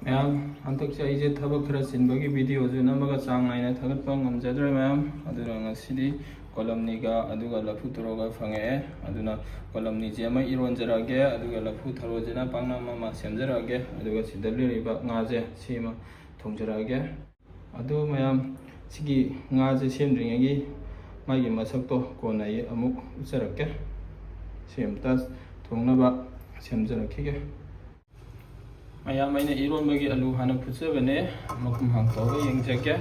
ꯃꯌꯥꯝ ꯍꯟꯗꯛꯁꯦ ꯑꯩꯁꯦ ꯊꯕꯛ ꯈꯔ ꯆꯤꯟꯕꯒꯤ ꯚꯤꯗꯤꯑꯣꯁꯨ ꯅꯝꯃꯒ ꯆꯥꯡ ꯅꯥꯏꯅ ꯊꯥꯒꯠꯄ ꯉꯝꯖꯗ꯭ꯔꯦ ꯃꯌꯥꯝ. ꯑꯗꯨꯅ ꯉꯁꯤꯗꯤ ꯀꯣꯂꯝꯅꯤꯒ ꯑꯗꯨꯒ ꯂꯐꯨ ꯊꯔꯣꯒ ꯐꯪꯉꯛꯑꯦ. ꯑꯗꯨꯅ ꯀꯣꯂꯝꯅꯤꯁꯦ ꯑꯃ ꯏꯔꯣꯟꯖꯔꯛꯑꯒꯦ, ꯑꯗꯨꯒ ꯂꯐꯨ ꯊꯔꯣꯁꯤꯅ ꯄꯥꯛꯅꯝ ꯑꯃ ꯁꯦꯝꯖꯔꯛꯑꯒꯦ, ꯑꯗꯨꯒ ꯁꯤꯗ ꯂꯩꯔꯤꯕ ꯉꯥꯁꯦ ꯁꯤ ꯑꯃ ꯊꯣꯡꯖꯔꯛꯑꯒꯦ. ꯑꯗꯨ ꯃꯌꯥꯝ ꯁꯤꯒꯤ ꯉꯥꯁꯦ ꯁꯦꯝꯗ꯭ꯔꯤꯉꯩꯒꯤ ꯃꯥꯒꯤ ꯃꯁꯛꯇꯣ ꯀꯣꯟꯅ ꯑꯩ ꯑꯃꯨꯛ ꯎꯠꯆꯔꯛꯀꯦ. ꯁꯤ ꯑꯃꯇ ꯊꯣꯡꯅꯕ ꯁꯦꯝꯖꯔꯛꯈꯤꯒꯦ. ꯃꯌꯥꯝ ꯑꯩꯅ ꯏꯔꯣꯟꯕꯒꯤ ꯑꯂꯨ ꯍꯥꯟꯅ ꯐꯨꯠꯆꯕꯅꯦ. ꯃꯈꯨꯝ ꯍꯥꯡꯇꯣꯛꯑꯒ ꯌꯦꯡꯖꯒꯦ.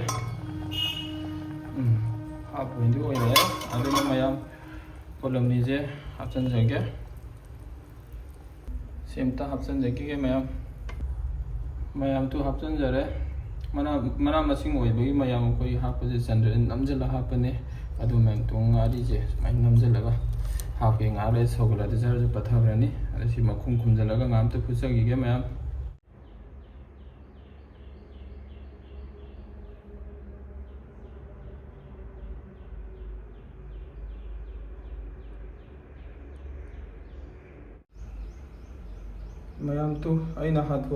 ꯍꯥꯞ ꯕꯣꯏꯜꯗꯤ ꯑꯣꯏꯔꯦ. ꯑꯗꯨꯅ ꯃꯌꯥꯝ ꯀꯣꯂꯝꯅꯤꯁꯦ ꯍꯥꯞꯆꯤꯟꯖꯒꯦ. ꯁꯤ ꯑꯃꯇ ꯍꯥꯞꯆꯤꯟꯖꯈꯤꯒꯦ ꯃꯌꯥꯝ ꯍꯥꯞꯆꯤꯟꯖꯔꯦ. ꯃꯅꯥ ꯃꯁꯤꯡ ꯑꯣꯏꯕꯒꯤ ꯃꯌꯥꯝ ꯑꯩꯈꯣꯏ ꯍꯥꯞꯄꯁꯦ ꯆꯟꯗ꯭ꯔꯦ, ꯅꯝꯁꯤꯜꯂ ꯍꯥꯞꯄꯅꯦ. ꯑꯗꯨ ꯃꯌꯥꯝ ꯉꯥꯔꯤꯁꯦ ꯁꯨꯃꯥꯏꯅ ꯅꯝꯁꯤꯜꯂꯒ ꯍꯥꯞꯄꯦ. ꯉꯥꯏꯍꯥꯛ ꯂꯩꯔ ꯁꯧꯒꯠꯂꯗꯤ ꯖꯔꯁꯨ ꯄꯠꯊꯈ꯭ꯔꯅꯤ. ꯑꯗ ꯁꯤ ꯃꯈꯨꯝ ꯈꯨꯝꯖꯤꯜꯂꯒ ꯉꯥꯏꯍꯥꯛꯇ ꯐꯨꯠꯆꯈꯤꯒꯦ ꯃꯌꯥꯝ. ꯑꯩꯅ ꯍꯥꯊꯨ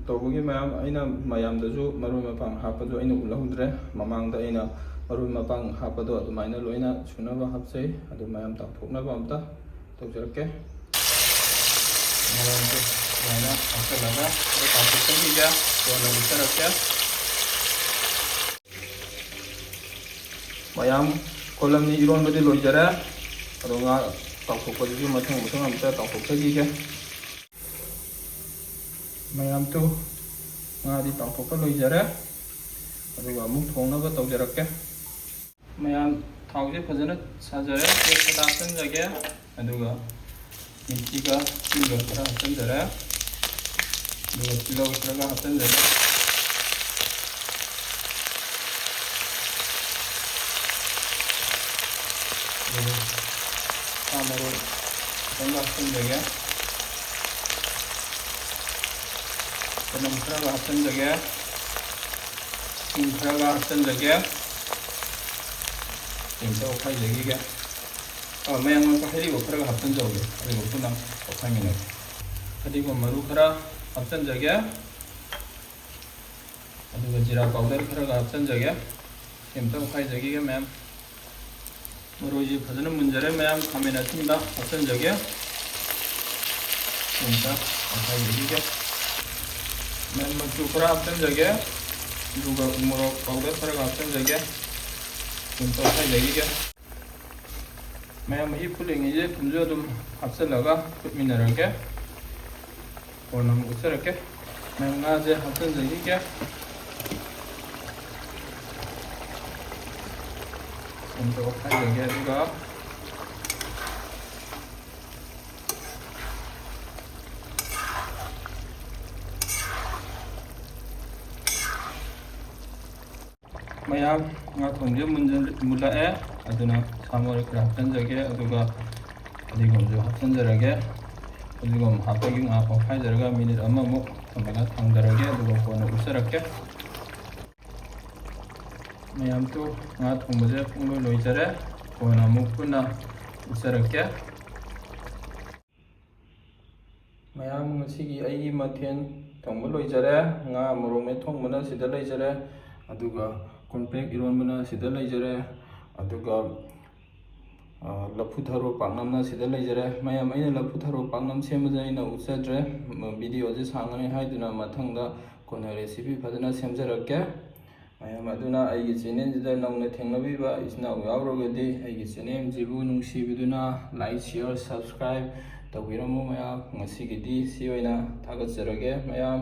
ꯇꯧꯕꯒꯤ ꯑꯩꯅ ꯃꯌꯥꯝꯗꯁꯨ ꯃꯔꯣꯏ ꯃꯄꯥꯡ ꯍꯥꯞꯄꯗꯣ ꯑꯩꯅ ꯎꯠꯍꯧꯗ꯭ꯔꯦ. ꯃꯃꯥꯡꯗ ꯑꯩꯅ ꯃꯔꯣꯏ ꯃꯄꯥꯡ ꯍꯥꯞꯄꯗꯣ ꯑꯗꯨꯃꯥꯏꯅ ꯂꯣꯏꯅ ꯁꯨꯅꯕ ꯍꯥꯞꯆꯩ. ꯑꯗꯨ ꯃꯌꯥꯝ ꯇꯥꯎꯊꯣꯛꯅꯕ ꯑꯝꯇ ꯇꯧꯖꯔꯛꯀꯦ. ꯃꯌꯥꯝꯁꯦ ꯁꯨꯃꯥꯏꯅ ꯍꯥꯞꯆꯤꯜꯂꯒ ꯇꯥꯎꯊꯣꯛꯆꯈꯤꯒꯦ. ꯀꯣꯟꯅ ꯎꯠꯆꯔꯛꯀꯦ. ꯃꯌꯥꯝ ꯀꯣꯂꯝꯅꯤ ꯏꯔꯣꯟꯕꯗꯤ ꯂꯣꯏꯖꯔꯦ. ꯑꯗꯣ ꯉꯥ ꯇꯥꯎꯊꯣꯛꯄꯗꯨꯁꯨ ꯃꯊꯪ ꯑꯝꯇ ꯇꯥꯎꯊꯣꯛꯆꯈꯤꯒꯦ. ꯉꯥꯗꯤ ꯇꯥꯎꯊꯣꯛꯄ ꯂꯣꯏꯖꯔꯦ. ꯑꯗꯨꯒ ꯑꯃꯨꯛ ꯊꯣꯡꯅꯕ ꯇꯧꯖꯔꯛꯀꯦ. ꯃꯌꯥꯝ ꯊꯥꯎꯁꯦ ꯐꯖꯅ ꯁꯥꯖꯔꯦ. ꯇꯦꯖꯄꯇꯥ ꯍꯥꯞꯆꯤꯟꯖꯒꯦ. ꯑꯗꯨꯒ ꯃꯤꯊꯤꯒ ꯇꯤꯜꯒ ꯈꯔ ꯍꯥꯞꯆꯤꯟꯖꯔꯦ. ꯑꯗꯨꯒ ꯇꯤꯜꯍꯧ ꯈꯔꯒ ꯍꯥꯞꯆꯤꯟꯖꯔꯦ. ꯑꯗꯨꯒ ꯁꯥ ꯃꯔꯣꯏ ꯈꯤꯇꯪ ꯍꯥꯞꯆꯤꯟꯖꯒꯦ. ꯆꯅꯝ ꯈꯔꯒ ꯍꯥꯞꯆꯤꯟꯖꯒꯦ. ꯁꯤꯡ ꯈꯔꯒ ꯍꯥꯞꯆꯤꯟꯖꯒꯦ. ꯁꯤꯡꯁꯦ ꯑꯣꯠꯈꯥꯏꯖꯈꯤꯒꯦ. ꯃꯌꯥꯝ ꯍꯩꯔꯤꯕꯣꯞ ꯈꯔꯒ ꯍꯥꯞꯆꯤꯟꯖꯧꯒꯦ. ꯑꯗꯨꯒ ꯄꯨꯟꯅ ꯑꯣꯠꯈꯥꯏꯃꯤꯟꯅꯒꯦ. ꯐꯗꯤꯒꯣꯝ ꯃꯔꯨ ꯈꯔ ꯍꯥꯞꯆꯤꯟꯖꯒꯦ. ꯑꯗꯨꯒ ꯖꯤꯔꯥ ꯄꯥꯎꯗꯔ ꯈꯔꯒ ꯍꯥꯞꯆꯤꯟꯖꯒꯦ. ꯁꯤ ꯑꯃꯇ ꯑꯣꯠꯈꯥꯏꯖꯈꯤꯒꯦ ꯃꯌꯥꯝ. ꯃꯔꯣꯏꯁꯤ ꯐꯖꯅ ꯃꯨꯟꯖꯔꯦ ꯃꯌꯥꯝ. ꯈꯥꯃꯦꯟ ꯑꯁꯤꯟꯕ ꯍꯥꯞꯆꯤꯟꯖꯒꯦ. ꯁꯤ ꯑꯃꯇ ꯑꯣꯠꯈꯥꯏꯖꯈꯤꯒꯦ. ꯃꯌꯥꯝ ꯃꯆꯨ ꯈꯔ ꯍꯥꯞꯆꯤꯟꯖꯒꯦ. ꯑꯗꯨꯒ ꯃꯣꯔꯣꯛ ꯄꯥꯎꯗꯔꯈꯔꯒ ꯍꯥꯞꯆꯤꯟꯖꯒꯦ. ꯁꯤ ꯑꯃꯇ ꯑꯣꯠꯈꯥꯏꯖꯈꯤꯒꯦ. ꯃꯌꯥꯝ ꯃꯍꯤ ꯐꯨꯠꯂꯤꯉꯩꯁꯦ ꯊꯨꯝꯁꯨ ꯑꯗꯨꯝ ꯍꯥꯞꯆꯤꯜꯂꯒ ꯐꯨꯠꯃꯤꯟꯅꯔꯒꯦ. ꯀꯣꯟꯅ ꯑꯃꯨꯛ ꯎꯠꯆꯔꯛꯀꯦ. ꯃꯌꯥꯝ ꯉꯥꯁꯦ ꯍꯥꯞꯆꯤꯟꯖꯈꯤꯒꯦ. ꯑꯃꯨꯛ ꯑꯣꯠꯈꯥꯏꯖꯒꯦ. ꯑꯗꯨꯒ ꯃꯌꯥꯝ ꯉꯥ ꯊꯣꯡꯕꯁꯦ ꯃꯨꯜꯂꯛꯑꯦ. ꯑꯗꯨꯅ ꯁꯥ ꯃꯔꯣꯏ ꯈꯔ ꯍꯥꯞꯆꯤꯟꯖꯒꯦ. ꯑꯗꯨꯒ ꯐꯗꯤꯒꯣꯝꯁꯨ ꯍꯥꯞꯆꯤꯟꯖꯔꯒꯦ. ꯐꯗꯤꯒꯣꯝ ꯍꯥꯞꯄꯒꯤ ꯉꯥꯏꯍꯥꯛ ꯑꯣꯠꯈꯥꯏꯖꯔꯒ ꯃꯤꯅꯤꯠ ꯑꯃꯃꯨꯛ ꯊꯝꯃꯒ ꯊꯥꯡꯊꯔꯒꯦ. ꯑꯗꯨꯒ ꯀꯣꯟꯅ ꯎꯠꯆꯔꯛꯀꯦ. ꯃꯌꯥꯝ ꯉꯥ ꯊꯣꯡꯕꯁꯦ ꯄꯨꯡꯂꯣꯏ ꯂꯣꯏꯖꯔꯦ. ꯀꯣꯟꯅ ꯑꯃꯨꯛ ꯄꯨꯟꯅ ꯎꯠꯆꯔꯛꯀꯦ. ꯃꯌꯥꯝ ꯉꯁꯤꯒꯤ ꯑꯩꯒꯤ ꯃꯊꯦꯜ ꯊꯣꯡꯕ ꯂꯣꯏꯖꯔꯦ. ꯉꯥ ꯃꯣꯔꯣꯛ ꯃꯦꯠ ꯊꯣꯡꯕꯅ ꯁꯤꯗ ꯂꯩꯖꯔꯦ. ꯑꯗꯨꯒ ꯀꯣꯔꯟꯐ꯭ꯂꯦꯛ ꯏꯔꯣꯟꯕꯅ ꯁꯤꯗ ꯂꯩꯖꯔꯦ. ꯑꯗꯨꯒ ꯂꯐꯨ ꯊꯔꯣ ꯄꯥꯛꯅꯝꯅ ꯁꯤꯗ ꯂꯩꯖꯔꯦ. ꯃꯌꯥꯝ ꯑꯩꯅ ꯂꯐꯨ ꯊꯔꯣ ꯄꯥꯛꯅꯝ ꯁꯦꯝꯕꯁꯦ ꯑꯩꯅ ꯎꯠꯆꯗ꯭ꯔꯦ. ꯚꯤꯗꯤꯑꯣꯁꯦ ꯁꯥꯡꯉꯅꯤ ꯍꯥꯏꯗꯨꯅ ꯃꯊꯪꯗ ꯀꯣꯟꯅ ꯔꯦꯁꯤꯄꯤ ꯐꯖꯅ ꯁꯦꯝꯖꯔꯛꯀꯦ. ꯃꯌꯥꯝ ꯑꯗꯨꯅ ꯑꯩꯒꯤ ꯆꯦꯅꯦꯜꯁꯤꯗ ꯅꯧꯅ ꯊꯦꯡꯅꯕꯤꯕ ꯏꯆꯤꯟ ꯏꯅꯥꯎ ꯌꯥꯎꯔꯒꯗꯤ ꯑꯩꯒꯤ ꯆꯦꯅꯦꯜꯁꯤꯕꯨ ꯅꯨꯡꯁꯤꯕꯤꯗꯨꯅ ꯂꯥꯏꯛ, ꯁꯤꯌꯔ, ꯁꯕꯁꯀ꯭ꯔꯥꯏꯕ ꯇꯧꯕꯤꯔꯝꯃꯨ ꯃꯌꯥꯝ. ꯉꯁꯤꯒꯤꯗꯤ ꯁꯤ ꯑꯣꯏꯅ ꯊꯥꯒꯠꯆꯔꯒꯦ ꯃꯌꯥꯝ.